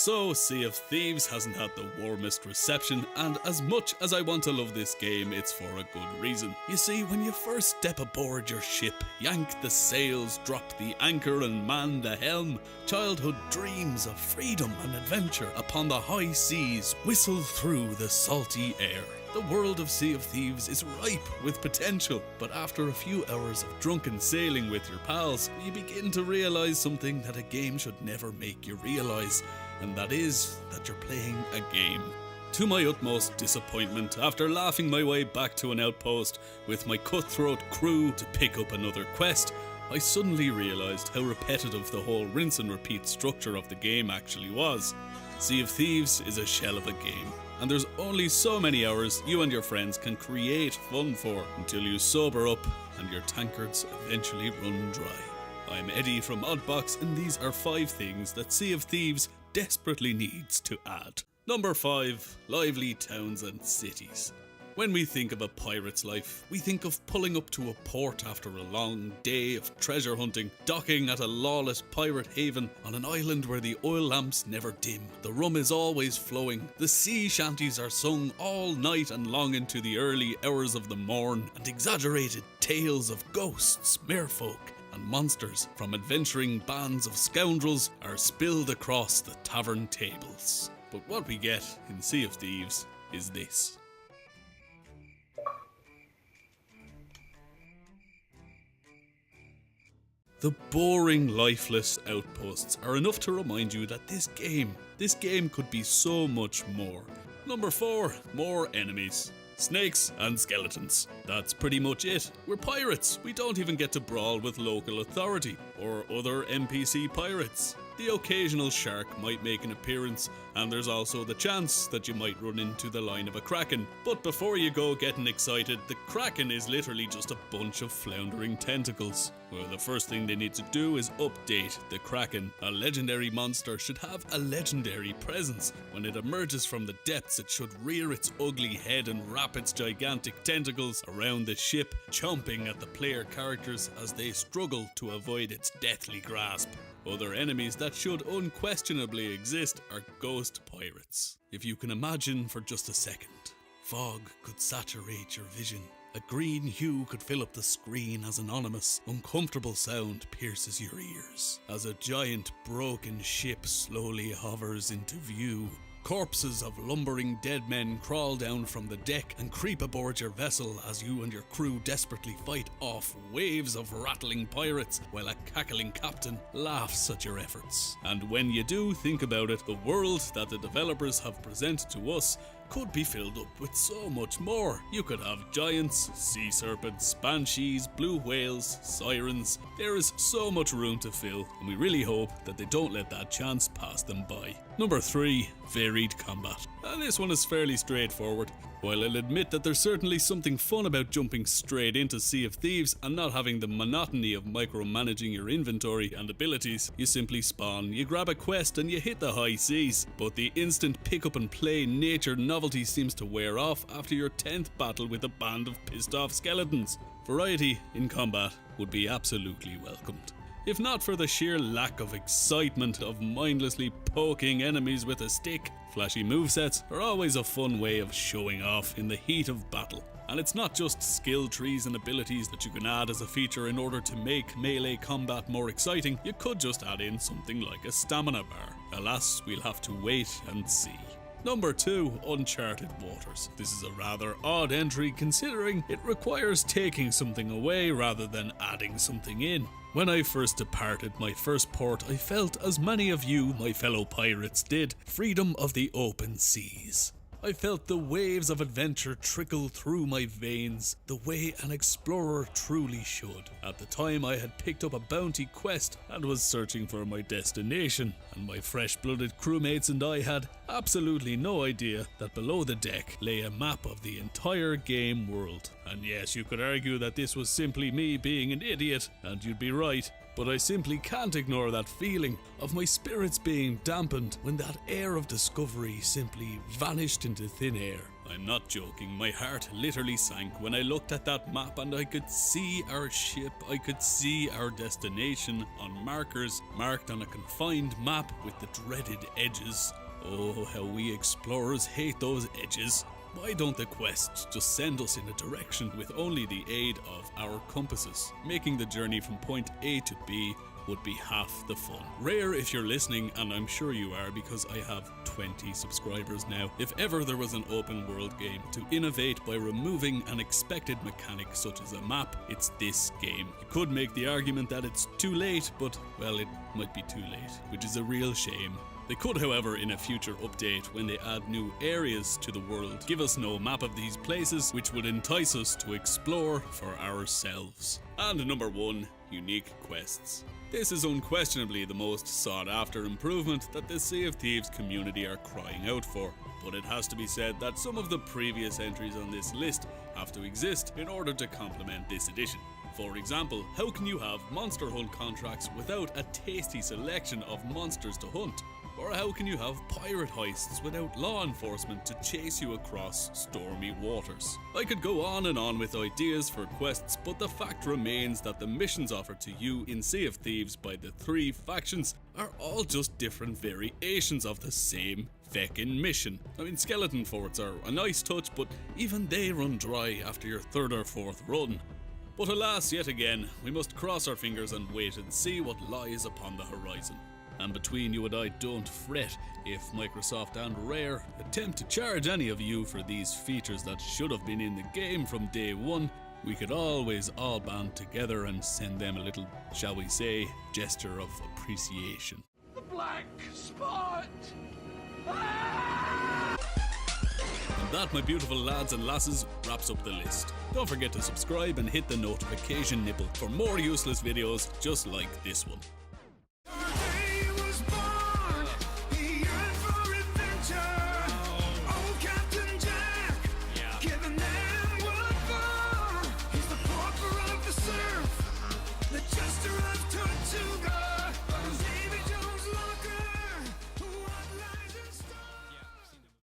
So, Sea of Thieves hasn't had the warmest reception, and as much as I want to love this game, it's for a good reason. You see, when you first step aboard your ship, yank the sails, drop the anchor and man the helm, childhood dreams of freedom and adventure upon the high seas whistle through the salty air. The world of Sea of Thieves is ripe with potential, but after a few hours of drunken sailing with your pals, you begin to realise something that a game should never make you realise, and that is that you're playing a game. To my utmost disappointment, after laughing my way back to an outpost with my cutthroat crew to pick up another quest, I suddenly realised how repetitive the whole rinse and repeat structure of the game actually was. Sea of Thieves is a shell of a game, and there's only so many hours you and your friends can create fun for until you sober up and your tankards eventually run dry. I'm Eddie from Oddbox, and these are 5 things that Sea of Thieves desperately needs to add. Number 5. Lively towns and cities. When we think of a pirate's life, we think of pulling up to a port after a long day of treasure hunting, docking at a lawless pirate haven on an island where the oil lamps never dim, the rum is always flowing, the sea shanties are sung all night and long into the early hours of the morn, and exaggerated tales of ghosts, merfolk, and monsters from adventuring bands of scoundrels are spilled across the tavern tables. But what we get in Sea of Thieves is this. The boring, lifeless outposts are enough to remind you that this game could be so much more. Number 4, more enemies. Snakes and skeletons. That's pretty much it. We're pirates. We don't even get to brawl with local authority or other NPC pirates. The occasional shark might make an appearance, and there's also the chance that you might run into the line of a kraken. But before you go getting excited, the kraken is literally just a bunch of floundering tentacles. Well, the first thing they need to do is update the kraken. A legendary monster should have a legendary presence. When it emerges from the depths, it should rear its ugly head and wrap its gigantic tentacles around the ship, chomping at the player characters as they struggle to avoid its deathly grasp. Other enemies that should unquestionably exist are ghost pirates. If you can imagine for just a second, fog could saturate your vision. A green hue could fill up the screen as an ominous, uncomfortable sound pierces your ears. As a giant, broken ship slowly hovers into view, corpses of lumbering dead men crawl down from the deck and creep aboard your vessel as you and your crew desperately fight off waves of rattling pirates while a cackling captain laughs at your efforts. And when you do think about it, the world that the developers have presented to us could be filled up with so much more. You could have giants, sea serpents, banshees, blue whales, sirens. There is so much room to fill, and we really hope that they don't let that chance pass them by. Number 3, varied combat. And this one is fairly straightforward. While I'll admit that there's certainly something fun about jumping straight into Sea of Thieves and not having the monotony of micromanaging your inventory and abilities, you simply spawn, you grab a quest and you hit the high seas. But the instant pick up and play nature novelty seems to wear off after your 10th battle with a band of pissed off skeletons. Variety in combat would be absolutely welcomed. If not for the sheer lack of excitement of mindlessly poking enemies with a stick, flashy movesets are always a fun way of showing off in the heat of battle. And it's not just skill trees and abilities that you can add as a feature in order to make melee combat more exciting. You could just add in something like a stamina bar. Alas, we'll have to wait and see. Number 2, Uncharted Waters. This is a rather odd entry considering it requires taking something away rather than adding something in. When I first departed my first port, I felt, as many of you, my fellow pirates, did, freedom of the open seas. I felt the waves of adventure trickle through my veins, the way an explorer truly should. At the time I had picked up a bounty quest and was searching for my destination, and my fresh-blooded crewmates and I had absolutely no idea that below the deck lay a map of the entire game world. And yes, you could argue that this was simply me being an idiot, and you'd be right. But I simply can't ignore that feeling of my spirits being dampened when that air of discovery simply vanished into thin air. I'm not joking, my heart literally sank when I looked at that map and I could see our ship, I could see our destination on markers marked on a confined map with the dreaded edges. Oh, how we explorers hate those edges. Why don't the quests just send us in a direction with only the aid of our compasses? Making the journey from point A to B would be half the fun. Rare if you're listening, and I'm sure you are because I have 20 subscribers now. If ever there was an open world game to innovate by removing an expected mechanic such as a map, it's this game. You could make the argument that it's too late, but well, it might be too late, which is a real shame. They could, however, in a future update, when they add new areas to the world, give us no map of these places, which would entice us to explore for ourselves. And number 1, unique quests. This is unquestionably the most sought after improvement that the Sea of Thieves community are crying out for. But it has to be said that some of the previous entries on this list have to exist in order to complement this edition. For example, how can you have monster hunt contracts without a tasty selection of monsters to hunt? Or how can you have pirate heists without law enforcement to chase you across stormy waters? I could go on and on with ideas for quests, but the fact remains that the missions offered to you in Sea of Thieves by the 3 factions are all just different variations of the same feckin' mission. I mean, skeleton forts are a nice touch, but even they run dry after your 3rd or 4th run. But alas, yet again, we must cross our fingers and wait and see what lies upon the horizon. And between you and I, don't fret if Microsoft and Rare attempt to charge any of you for these features that should have been in the game from day one. We could always all band together and send them a little, shall we say, gesture of appreciation. The black spot! And that, my beautiful lads and lasses, wraps up the list. Don't forget to subscribe and hit the notification nipple for more useless videos just like this one.